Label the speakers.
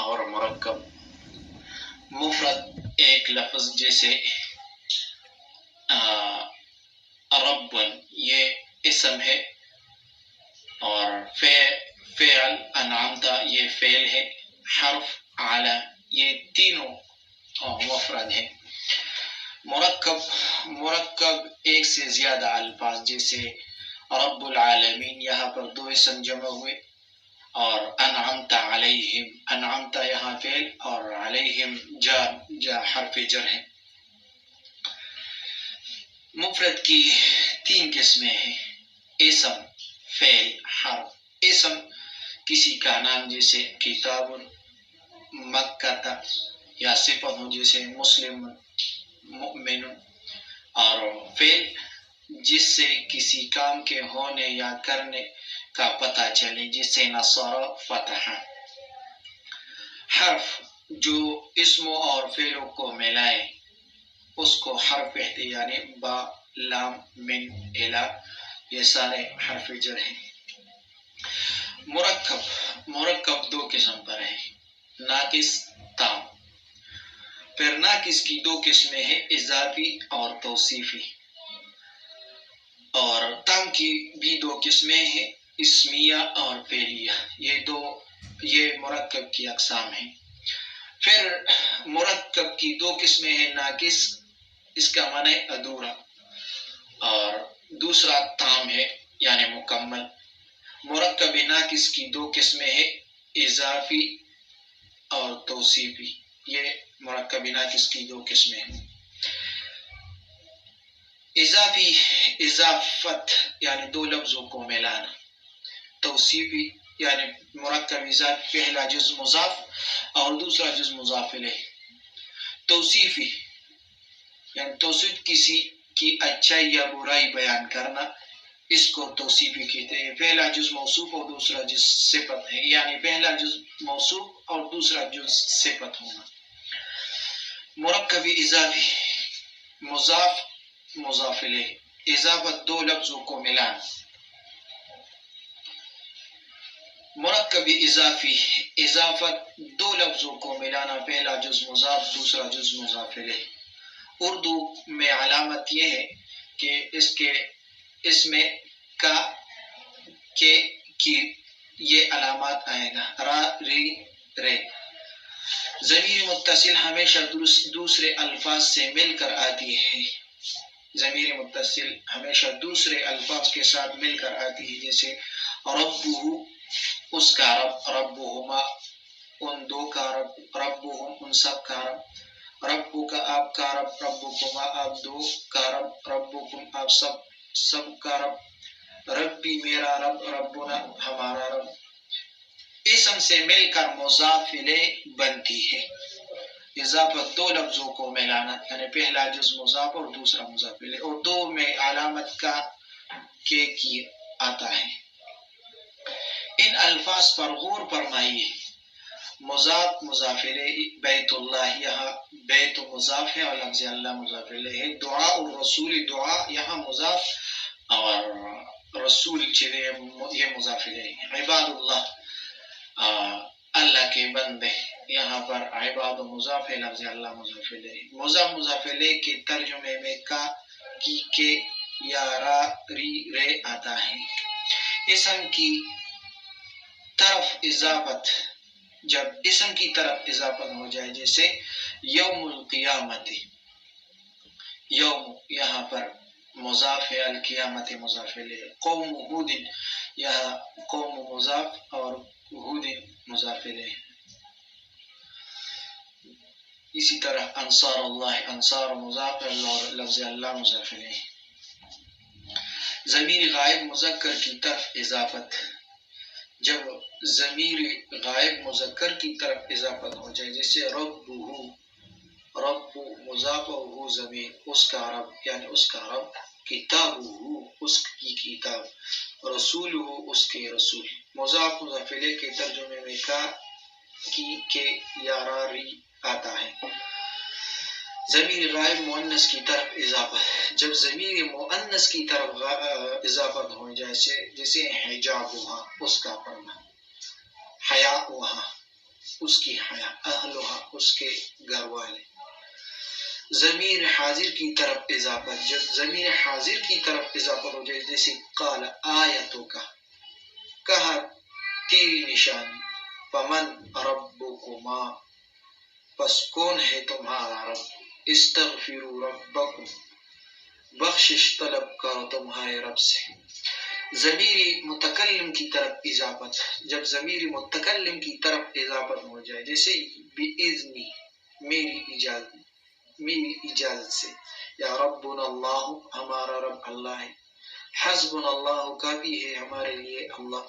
Speaker 1: اور مرکب. مفرد ایک لفظ جیسے رب یہ اسم ہے، اور فعل انعمتا یہ فعل ہے، حرف علی یہ تینوں مفرد ہے. مرکب ایک سے زیادہ الفاظ جیسے رب العالمین، یہاں پر دو اسم جمع ہوئے، اور انعمتا علیہم، انعمتا یہاں فعل اور علیہم جار حرف جر ہے. مفرد کی تین قسمیں ہیں: اسم، فعل، حرف. اسم کسی کا نام جیسے کتاب، مکہ، یا صفت ہو جیسے مسلم، مؤمن. اور فعل جس سے کسی کام کے ہونے یا کرنے کا پتہ چلے جیسے نصر، فتح. حرف جو اسموں اور فعلوں کو ملائے اس کو حرف کہتے، یعنی با، لام، من، الا، یہ سارے حرف جر ہیں. مرکب دو قسم پر ہے: ناقص، تام. پھر ناقص کی دو قسمیں ہیں: اضافی اور توصیفی. اور تام کی بھی دو قسمیں ہیں: اسمیہ اور فعلیہ. یہ مرکب کی اقسام ہیں. پھر مرکب کی دو قسمیں ہیں: ناقص، اس کا معنی ادھورا، اور دوسرا تام ہے یعنی مکمل. مرکب ناقص کی دو قسمیں ہیں: اضافی اور توصیفی. یہ مرکب ناقص کی دو قسمیں ہیں. اضافی، اضافت یعنی دو لفظوں کو ملانا. توصیفی یعنی مرکب اضافی پہلا جز مضاف اور دوسرا جز مضاف الیہ. توصیفی یعنی توصیف کسی کی اچائی یا برائی بیان کرنا، اس کو توصیفی کہتے ہیں. پہلا جز موصوف اور دوسرا جز صفت ہے، یعنی پہلا جز موصوف اور دوسرا جز صفت ہونا. مرکب اضافی، مضاف، مضاف الیہ. اضافت دو لفظوں کو ملانا. مرکب اضافی، اضافت دو لفظوں کو ملانا، پہلا جز مضاف، دوسرا جز مضاف الیہ. اردو میں علامت یہ ہے کہ اس میں کا کے کی یہ علامات آئے گا: را، ری، رے. ضمیر متصل ہمیشہ دوسرے الفاظ سے مل کر آتی ہے. ضمیر متصل ہمیشہ دوسرے الفاظ کے ساتھ مل کر آتی ہے، جیسے ربہ اس کا رب، ربہما ان دو کا رب، ربہم ان سب کا رب، ربک آپ کا رب، ربکما آپ دو کا رب، ربکم آپ سب کا رب، ربی میرا رب، ربنا ہمارا رب. اسم سے مل کر مضاف الیہ بنتی ہے. اضافت دو لفظوں کو ملانا، یعنی پہلا جز مضاف اور دوسرا مضاف الیہ، اور دو میں علامت کا کے کی آتا ہے. ان الفاظ پر غور فرمائیے. مضاف، مضاف الیہ. بیت اللہ، یہاں بیت مضاف ہے اور لفظ اللہ مضاف الیہ ہے. دعاء الرسول، دعا یہاں مضاف اور رسول یہ مضاف الیہ ہے. عباد اللہ، اللہ کے بندے، یہاں پر عباد مضاف ہے، لفظ اللہ مضاف الیہ. مضاف، مضاف الیہ کے ترجمے میں کا، کی، کے یا را، ری، رے آتا ہے. اسم کی طرف اضافت، جب اسم کی طرف اضافت ہو جائے، جیسے یوم القیامت، یوم یہاں پر مضاف ہے، القیامت مضاف الیہ. قوم ہود، یہاں قوم مضاف اور ہود مضاف الیہ. اسی طرح انصار اللہ، انصار مضاف اور لفظ اللہ مضاف الیہ. ضمیر غائب مذکر کی طرف اضافت، جب ضمیر غائب مذکر کی طرف اضافت ہو جائے، جیسے ربہ، رب مضاف اور ہو ضمیر، اس کا رب یعنی اس کا رب. کتابہ اس کی کتاب، رسولہ اس کے رسول. مضاف، مضاف الیہ کے ترجمے میں کا، کی، کے یا را، ری آتا ہے. ضمیر غائب مؤنث کی طرف اضافت، جب ضمیر مؤنث کی طرف اضافت ہو جائے، جیسے حجاب وہاں اس کا پڑھنا، حیا وہاں. اس کی حیا، اہلھا اس کے گھر والے. ضمیر حاضر کی طرف اضافت، جب ضمیر حاضر کی طرف اضافت ہو جائے، جیسے قال آیتوں کا، کہا تیری نشانی، فمن ربکما پس کون ہے تمہارا رب، استغفروا ربکم بخشش طلب کرو تمہارے رب سے. ضمیر متکلم کی طرف اضافت، جب ضمیر متکلم کی طرف اضافت ہو جائے، جیسے بِإِذْنِ میری اجازت سے، یا ربنا اللہ ہمارا رب اللہ ہے، حسبنا اللہ کافی ہے ہمارے لیے اللہ،